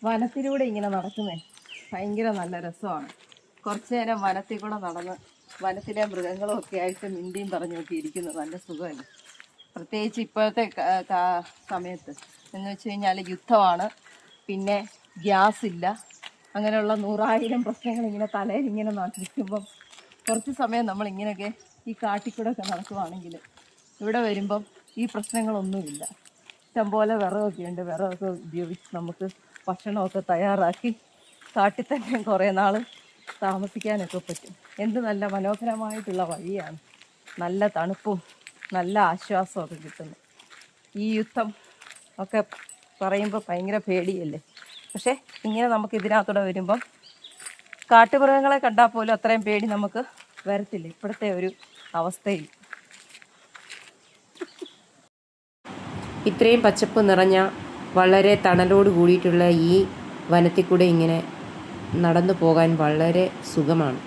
വനത്തിലൂടെ ഇങ്ങനെ നടക്കുന്നേ ഭയങ്കര നല്ല രസമാണ്. കുറച്ചു നേരം വനത്തിൽ കൂടെ നടന്ന് വനത്തിലെ മൃഗങ്ങളും ഒക്കെ ആയിട്ട് മിണ്ടിയും പറഞ്ഞൊക്കെ ഇരിക്കുന്നത് നല്ല സുഖമല്ലേ. പ്രത്യേകിച്ച് ഇപ്പോഴത്തെ സമയത്ത് എന്ന് വെച്ച് കഴിഞ്ഞാൽ യുദ്ധമാണ്, പിന്നെ ഗ്യാസ് ഇല്ല, അങ്ങനെയുള്ള 100,000 പ്രശ്നങ്ങൾ ഇങ്ങനെ തലയിൽ ഇങ്ങനെ നിൽക്കുമ്പം കുറച്ച് സമയം നമ്മളിങ്ങനെയൊക്കെ ഈ കാട്ടിക്കൂടെ ഒക്കെ നടക്കുവാണെങ്കിൽ ഇവിടെ വരുമ്പം ഈ പ്രശ്നങ്ങളൊന്നുമില്ല. ഇഷ്ടംപോലെ വിറകൊക്കെ ഉണ്ട്. വിറകൊക്കെ ഉപയോഗിച്ച് നമുക്ക് ഭക്ഷണമൊക്കെ തയ്യാറാക്കി കാട്ടിൽ തന്നെ കുറേ നാൾ താമസിക്കാനൊക്കെ പറ്റും. എന്ത് നല്ല മനോഹരമായിട്ടുള്ള വഴിയാണ്. നല്ല തണുപ്പും നല്ല ആശ്വാസമൊക്കെ കിട്ടുന്നു. ഈ യുദ്ധം ഒക്കെ പറയുമ്പോൾ ഭയങ്കര പേടിയല്ലേ. പക്ഷേ ഇങ്ങനെ നമുക്ക് ഇതിനകത്തൂടെ വരുമ്പം കാട്ടുമൃഗങ്ങളെ കണ്ടാൽ പോലും അത്രയും പേടി നമുക്ക് വരത്തില്ല ഇപ്പോഴത്തെ ഒരു അവസ്ഥയിൽ. ഇത്രയും പച്ചപ്പ് നിറഞ്ഞ വളരെ തണലോട് കൂടിയിട്ടുള്ള ഈ വനത്തിൽ കൂടെ ഇങ്ങനെ നടന്നു പോകാൻ വളരെ സുഖമാണ്.